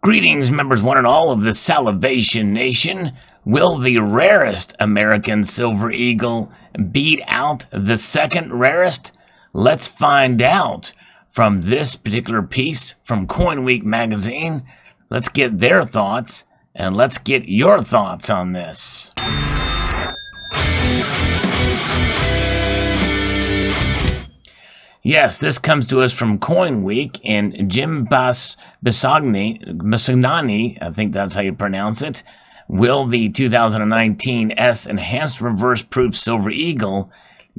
Greetings, members one and all of the Salivation Nation. Will the rarest American silver eagle beat out the second rarest? Let's find out from this particular piece from Coin Week magazine. Let's get their thoughts, and let's get your thoughts on this. Yes, this comes to us from Coin Week, and Jim Bassignani, I think that's how you pronounce it, will the 2019 S Enhanced Reverse Proof Silver Eagle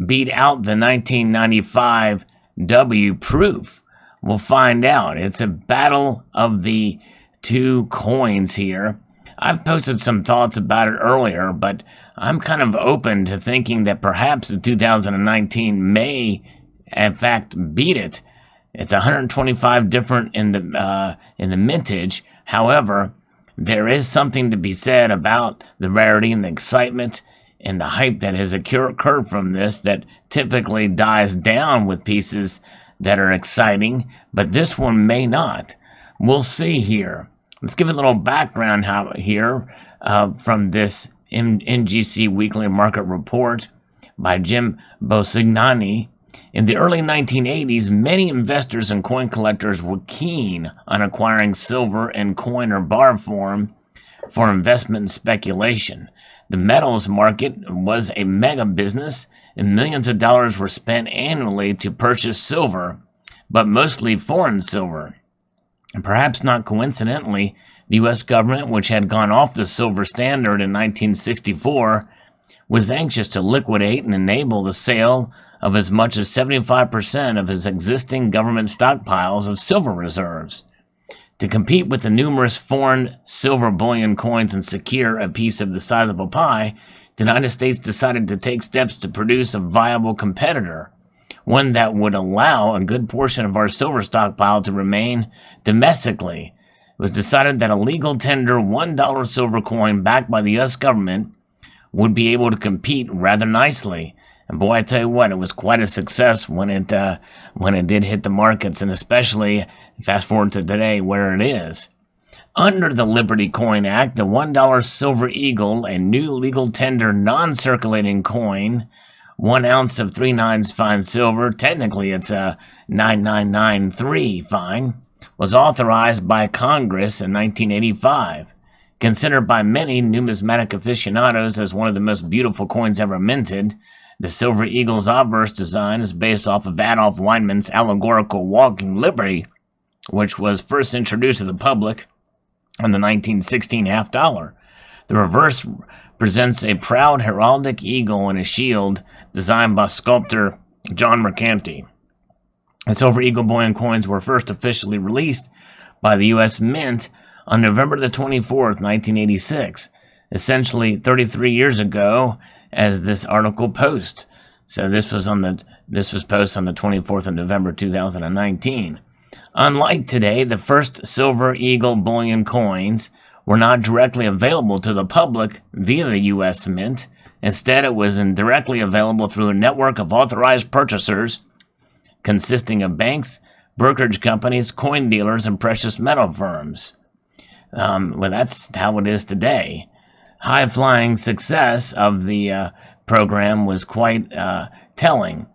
beat out the 1995 W Proof? We'll find out. It's a battle of the two coins here. I've posted some thoughts about it earlier, but I'm kind of open to thinking that perhaps the 2019 may in fact beat it. It's 125 different in the mintage. However, there is something to be said about the rarity and the excitement and the hype that has occurred from this that typically dies down with pieces that are exciting, but this one may not. We'll see here. Let's give a little background here from this NGC Weekly Market Report by Jim Bassignani. In the early 1980s, many investors and coin collectors were keen on acquiring silver in coin or bar form for investment and speculation. The metals market was a mega business, and millions of dollars were spent annually to purchase silver, but mostly foreign silver. And perhaps not coincidentally, the U.S. government, which had gone off the silver standard in 1964, was anxious to liquidate and enable the sale of as much as 75% of its existing government stockpiles of silver reserves. To compete with the numerous foreign silver bullion coins and secure a piece of the sizable pie, the United States decided to take steps to produce a viable competitor, one that would allow a good portion of our silver stockpile to remain domestically. It was decided that a legal tender $1 silver coin backed by the U.S. government would be able to compete rather nicely. And boy, I tell you what, it was quite a success when it did hit the markets, and especially fast forward to today where it is. Under the Liberty Coin Act, the $1 Silver Eagle, a new legal tender non-circulating coin, 1 ounce of 3/9 fine silver, technically it's a 9993 fine, was authorized by Congress in 1985. Considered by many numismatic aficionados as one of the most beautiful coins ever minted, the Silver Eagle's obverse design is based off of Adolf Weinmann's allegorical Walking Liberty, which was first introduced to the public on the 1916 half dollar. The reverse presents a proud heraldic eagle and a shield designed by sculptor John Mercanti. The Silver Eagle bullion coins were first officially released by the U.S. Mint on November the 24th, 1986, essentially 33 years ago, as this article posts. So this was posted on the 24th of November 2019. Unlike today, the first Silver Eagle bullion coins were not directly available to the public via the U.S. Mint. Instead, it was indirectly available through a network of authorized purchasers consisting of banks, brokerage companies, coin dealers, and precious metal firms. Well, that's how it is today. High-flying success of the program was quite telling.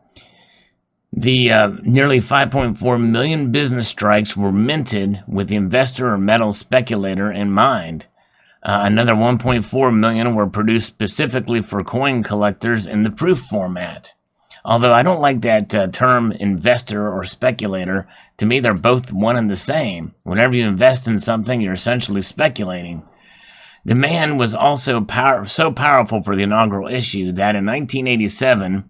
The nearly 5.4 million business strikes were minted with the investor or metal speculator in mind. Another 1.4 million were produced specifically for coin collectors in the proof format. Although I don't like that term investor or speculator. To me, they're both one and the same. Whenever you invest in something, you're essentially speculating. Demand was also so powerful for the inaugural issue that in 1987,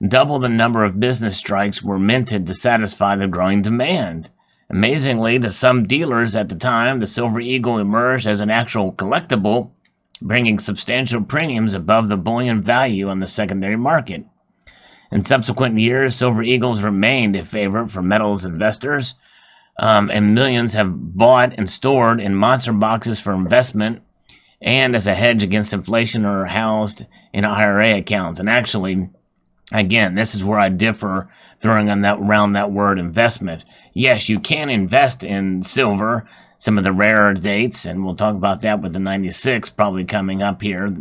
double the number of business strikes were minted to satisfy the growing demand. Amazingly, to some dealers at the time, the Silver Eagle emerged as an actual collectible, bringing substantial premiums above the bullion value on the secondary market. In subsequent years, Silver Eagles remained a favorite for metals investors, and millions have bought and stored in monster boxes for investment and as a hedge against inflation or housed in IRA accounts. And actually, again, this is where I differ throwing around that word investment. Yes, you can invest in silver some of the rarer dates, and we'll talk about that with the 96 probably coming up here.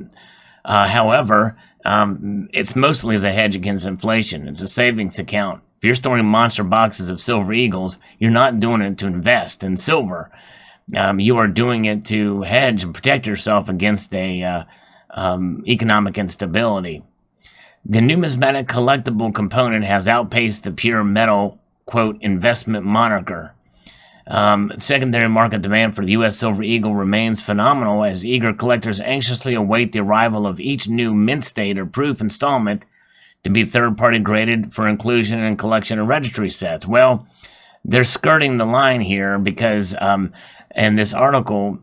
However, it's mostly as a hedge against inflation. It's a savings account. If you're storing monster boxes of silver eagles, you're not doing it to invest in silver. You are doing it to hedge and protect yourself against a economic instability. The numismatic collectible component has outpaced the pure metal, quote, investment moniker. Secondary market demand for the U.S. Silver Eagle remains phenomenal as eager collectors anxiously await the arrival of each new mint state or proof installment to be third-party graded for inclusion in collection and registry sets. Well, they're skirting the line here because in this article,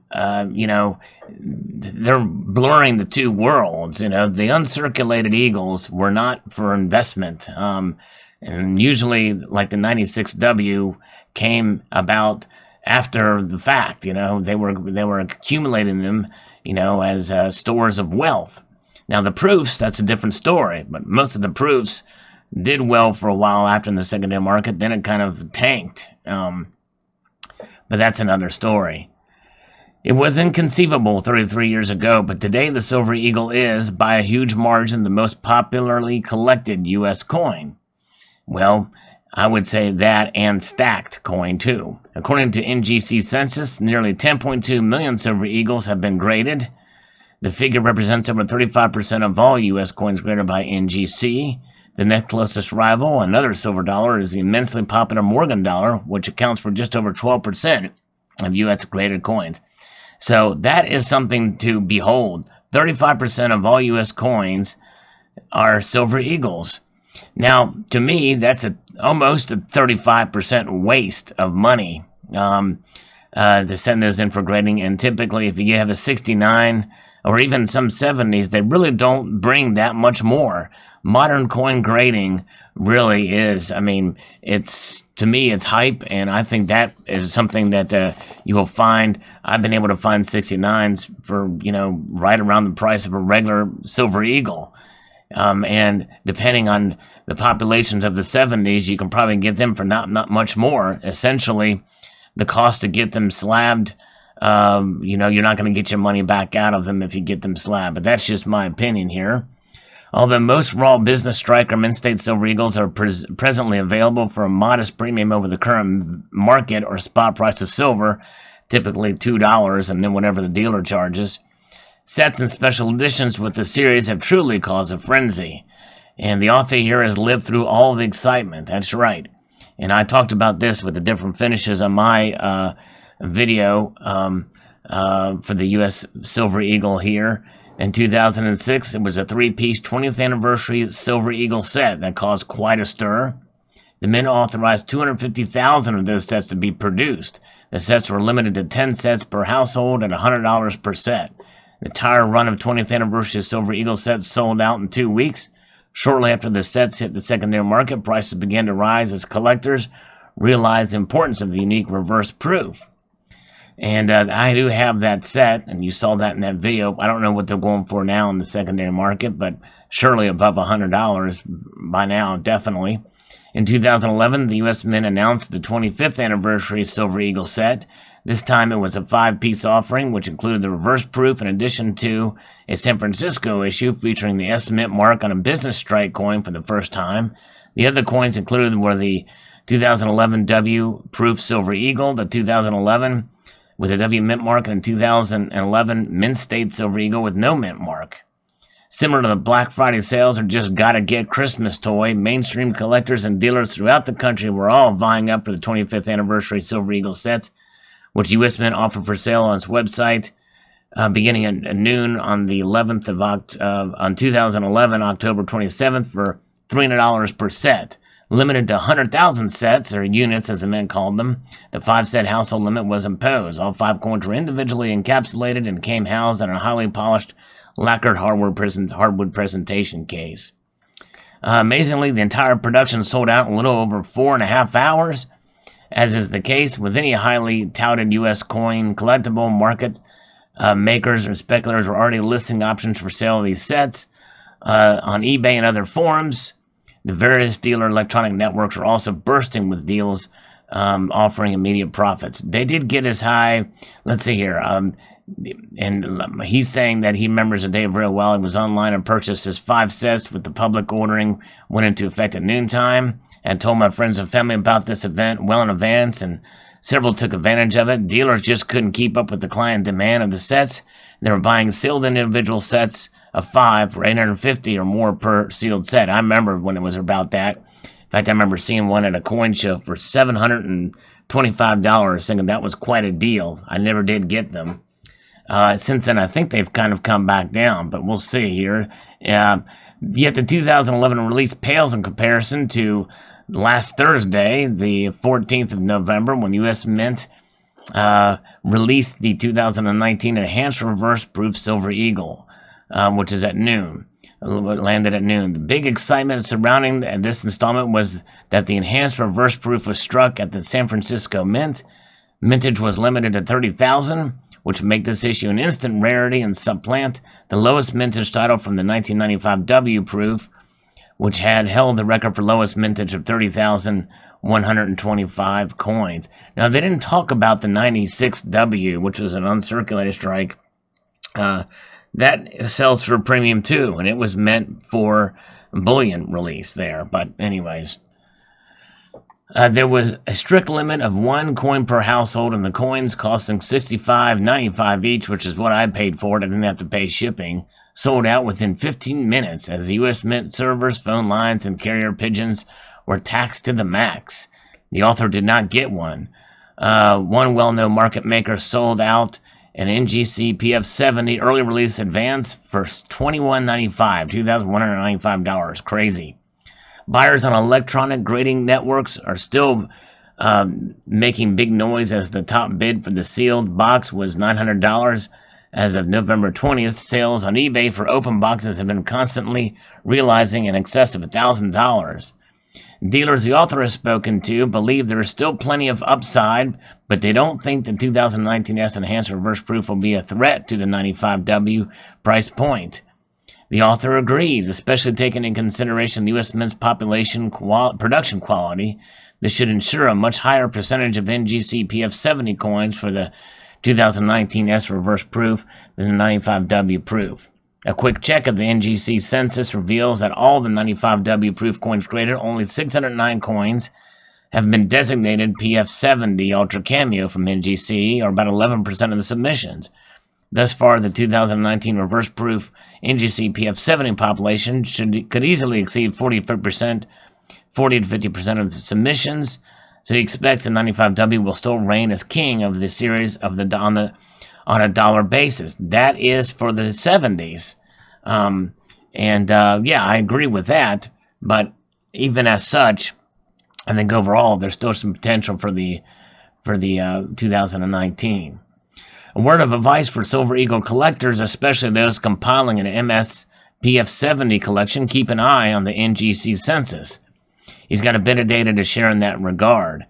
they're blurring the two worlds. The uncirculated eagles were not for investment. And usually, like the 96W came about after the fact. They were accumulating them, as stores of wealth. Now the proofs, that's a different story. But most of the proofs did well for a while after in the secondary market. Then it kind of tanked. But that's another story. It was inconceivable 33 years ago, but today the Silver Eagle is, by a huge margin, the most popularly collected U.S. coin. Well, I would say that and stacked coin too. According to NGC census, nearly 10.2 million Silver Eagles have been graded. The figure represents over 35% of all U.S. coins graded by NGC. The next closest rival, another silver dollar, is the immensely popular Morgan dollar, which accounts for just over 12% of U.S. graded coins. So that is something to behold. 35% of all U.S. coins are Silver Eagles. Now, to me, that's almost a 35% waste of money to send those in for grading. And typically, if you have a 69 or even some 70s, they really don't bring that much more. Modern coin grading really is, to me, it's hype, and I think that is something that you will find. I've been able to find 69s for, right around the price of a regular Silver Eagle. And depending on the populations of the 70s, you can probably get them for not much more. Essentially, the cost to get them slabbed, you're not going to get your money back out of them if you get them slabbed. But that's just my opinion here. Although most raw business strike or mint state Silver Eagles are presently available for a modest premium over the current market or spot price of silver, typically $2, and then whatever the dealer charges, sets and special editions with the series have truly caused a frenzy. And the author here has lived through all the excitement. That's right. And I talked about this with the different finishes on my video for the U.S. Silver Eagle here. In 2006, it was a three-piece 20th anniversary Silver Eagle set that caused quite a stir. The Mint authorized 250,000 of those sets to be produced. The sets were limited to 10 sets per household at $100 per set. The entire run of 20th anniversary Silver Eagle sets sold out in 2 weeks. Shortly after the sets hit the secondary market, prices began to rise as collectors realized the importance of the unique reverse proof. And I do have that set, and you saw that in that video. I don't know what they're going for now in the secondary market, but surely above $100 by now, definitely. In 2011, the U.S. Mint announced the 25th anniversary Silver Eagle set. This time it was a 5-piece offering, which included the reverse proof in addition to a San Francisco issue featuring the S Mint mark on a business strike coin for the first time. The other coins included were the 2011 W proof Silver Eagle, the 2011 with a W mint mark, and 2011 Mint State Silver Eagle with no mint mark. Similar to the Black Friday sales or just gotta-get Christmas toy, mainstream collectors and dealers throughout the country were all vying up for the 25th anniversary Silver Eagle sets, which U.S. Mint offered for sale on its website beginning at noon on the 11th of on 2011, October 27th, for $300 per set. Limited to 100,000 sets, or units as the Mint called them, the 5-set household limit was imposed. All 5 coins were individually encapsulated and came housed in a highly polished lacquered hardwood presentation case. Amazingly, the entire production sold out in a little over 4.5 hours. As is the case with any highly touted U.S. coin collectible market, makers or speculators were already listing options for sale of these sets on eBay and other forums. The various dealer electronic networks are also bursting with deals offering immediate profits. They did get as high, let's see here, and he's saying that he remembers the day real well. He was online and purchased his 5 sets with the public ordering went into effect at noontime, and told my friends and family about this event well in advance, and several took advantage of it. Dealers just couldn't keep up with the client demand of the sets. They were buying sealed individual sets of 5 for $850 or more per sealed set. I remember when it was about that. In fact, I remember seeing one at a coin show for $725, thinking that was quite a deal. I never did get them. Since then, I think they've kind of come back down, but we'll see here. Yet the 2011 release pales in comparison to last Thursday, the 14th of November, when U.S. Mint released the 2019 Enhanced Reverse Proof Silver Eagle, which is at noon. Landed at noon. The big excitement surrounding this installment was that the Enhanced Reverse Proof was struck at the San Francisco Mint. Mintage was limited to 30,000, which would make this issue an instant rarity and supplant the lowest mintage title from the 1995 W proof, which had held the record for lowest mintage of 30,125 coins. Now, they didn't talk about the 96 W, which was an uncirculated strike. That sells for a premium too, and it was meant for bullion release there. But anyways, there was a strict limit of 1 coin per household, and the coins costing $65.95 each, which is what I paid for it. I didn't have to pay shipping. Sold out within 15 minutes as the U.S. Mint servers, phone lines, and carrier pigeons were taxed to the max. The author did not get one. One well-known market maker sold out an NGC PF70 early release advance for $21.95, $2,195. Crazy. Buyers on electronic grading networks are still making big noise as the top bid for the sealed box was $900. As of November 20th, sales on eBay for open boxes have been constantly realizing in excess of $1,000. Dealers the author has spoken to believe there is still plenty of upside, but they don't think the 2019 S Enhanced Reverse Proof will be a threat to the 95W price point. The author agrees, especially taking into consideration the U.S. Mint's production quality. This should ensure a much higher percentage of NGC PF70 coins for the 2019 S Reverse Proof than the 95W Proof. A quick check of the NGC census reveals that all the 95W Proof coins graded, only 609 coins have been designated PF70 Ultra Cameo from NGC, or about 11% of the submissions. Thus far, the 2019 Reverse Proof NGC PF70 population could easily exceed 40 to 50% of the submissions, so he expects the 95W will still reign as king of the series on a dollar basis. That is for the 70s. Yeah, I agree with that, but even as such, I think overall there's still some potential for the 2019. A word of advice for Silver Eagle collectors, especially those compiling an MSPF70 collection: keep an eye on the NGC census. He's got a bit of data to share in that regard.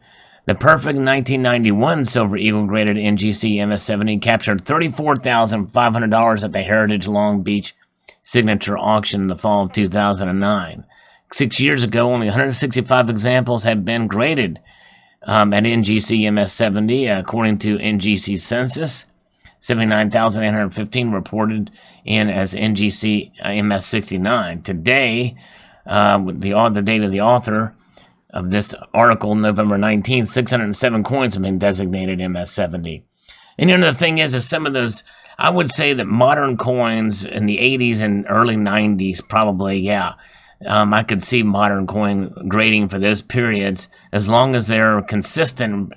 The perfect 1991 Silver Eagle graded NGC MS70 captured $34,500 at the Heritage Long Beach Signature Auction in the fall of 2009. 6 years ago, only 165 examples had been graded at NGC MS70, according to NGC census. 79,815 reported in as NGC MS69. Today, with the date of the author of this article, November 19th, 607 coins have been designated MS70. And the thing is some of those, I would say that modern coins in the 80s and early 90s, probably, yeah. I could see modern coin grading for those periods, as long as they're consistent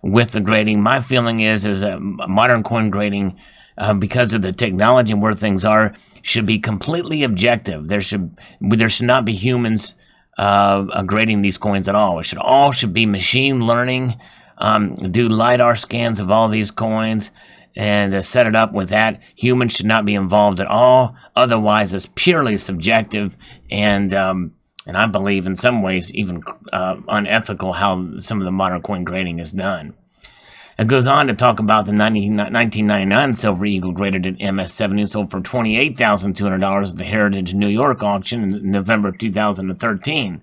with the grading. My feeling is modern coin grading, because of the technology and where things are, should be completely objective. There should not be humans grading these coins at all. It should be machine learning, do LiDAR scans of all these coins, and set it up with that. Humans should not be involved at all. Otherwise, it's purely subjective, and I believe in some ways even unethical how some of the modern coin grading is done. It goes on to talk about the 1999 Silver Eagle graded at MS70 sold for $28,200 at the Heritage New York auction in November of 2013.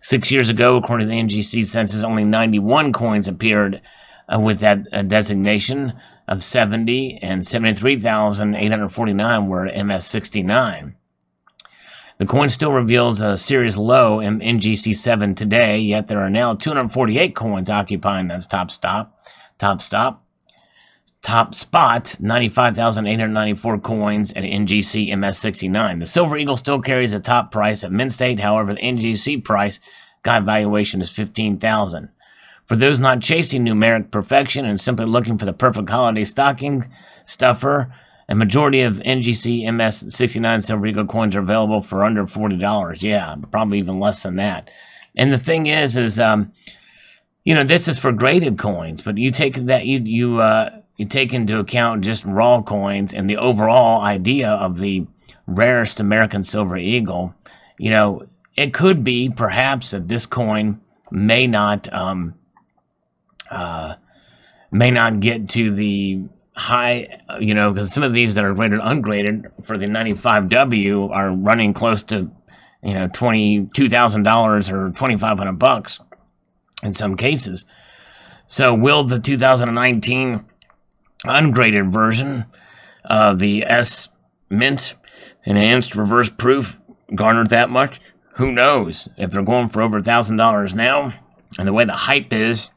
6 years ago, according to the NGC census, only 91 coins appeared with that designation of 70, and 73,849 were MS69. The coin still reveals a serious low in NGC7 today, yet there are now 248 coins occupying that top spot, 95,894 coins at NGC MS69. The Silver Eagle still carries a top price at mint state, however, the NGC price guide valuation is 15,000. For those not chasing numeric perfection and simply looking for the perfect holiday stocking stuffer, a majority of NGC MS69 Silver Eagle coins are available for under $40. Yeah, probably even less than that. And the thing is, this is for graded coins, but you take that you take into account just raw coins and the overall idea of the rarest American Silver Eagle. It could be perhaps that this coin may not get to the high, because some of these that are graded ungraded for the 95W are running close to, $22,000 or $2,500 in some cases. So will the 2019 ungraded version of the S Mint enhanced reverse proof garnered that much? Who knows? If they're going for over $1,000 now, and the way the hype is,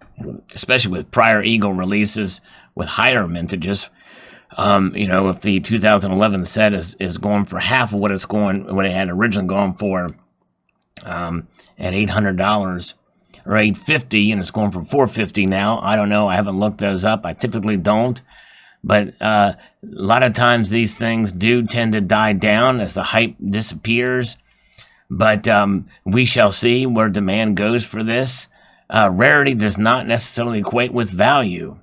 especially with prior Eagle releases with higher mintages, if the 2011 set is going for half of what it had originally gone for at $800 or $850, and it's going for $450 now. I don't know. I haven't looked those up. I typically don't. But a lot of times these things do tend to die down as the hype disappears. But we shall see where demand goes for this. Rarity does not necessarily equate with value.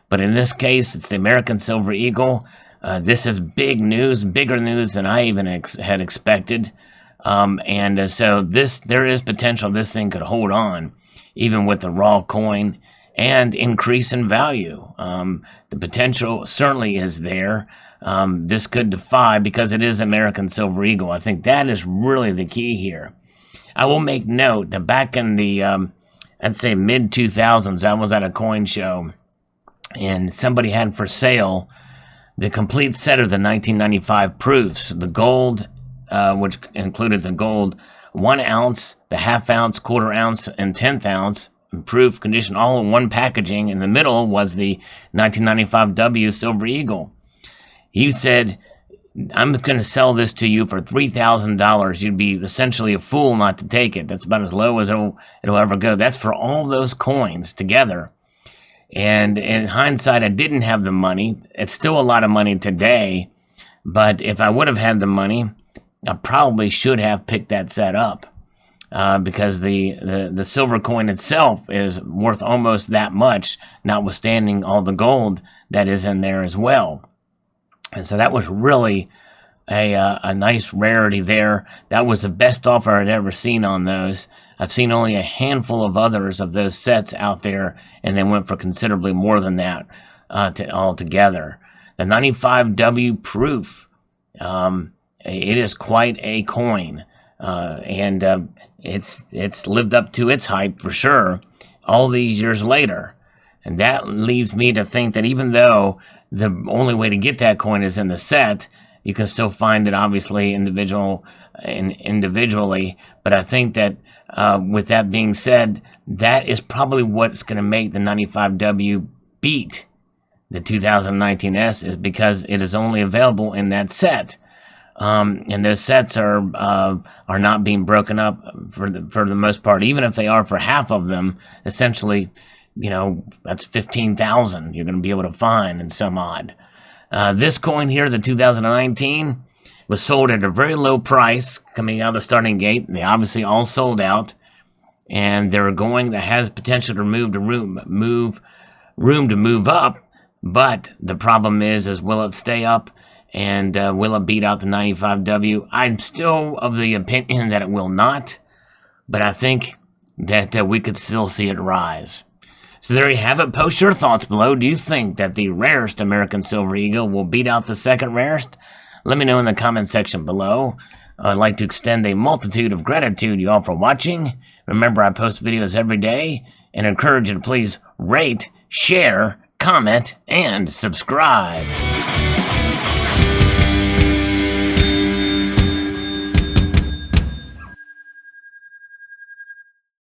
But in this case, it's the American Silver Eagle. This is big news, bigger news than I even had expected. So there is potential this thing could hold on, even with the raw coin, and increase in value. The potential certainly is there. This could defy, because it is American Silver Eagle. I think that is really the key here. I will make note that back in the, I'd say mid-2000s, I was at a coin show, and somebody had for sale the complete set of the 1995 proofs. The gold, which included the gold 1 ounce, the half ounce, quarter ounce, and 10th ounce proof condition, all in one packaging. In the middle was the 1995 W Silver Eagle. He said, I'm going to sell this to you for $3,000. You'd be essentially a fool not to take it. That's about as low as it'll ever go. That's for all those coins together. And in hindsight, I didn't have the money. It's still a lot of money today. But if I would have had the money, I probably should have picked that set up. Because the silver coin itself is worth almost that much, notwithstanding all the gold that is in there as well. And so that was really a nice rarity there. That was the best offer I'd ever seen on those. I've seen only a handful of others of those sets out there, and they went for considerably more than that altogether. The 95W proof, it is quite a coin, and it's lived up to its hype for sure all these years later. And that leads me to think that even though the only way to get that coin is in the set, you can still find it obviously individually. But I think that with that being said, that is probably what's going to make the 95W beat the 2019S, is because it is only available in that set. And those sets are not being broken up for the most part. Even if they are for half of them, essentially, that's 15,000 you're going to be able to find and some odd. This coin here, the 2019, was sold at a very low price coming out of the starting gate. They obviously all sold out, and that has potential to move to move up. But the problem is will it stay up? And will it beat out the 95W? I'm still of the opinion that it will not, but I think that we could still see it rise. So there you have it. Post your thoughts below. Do you think that the rarest American Silver Eagle will beat out the second rarest? Let me know in the comment section below. I'd like to extend a multitude of gratitude to you all for watching. Remember, I post videos every day and encourage you to please rate, share, comment, and subscribe.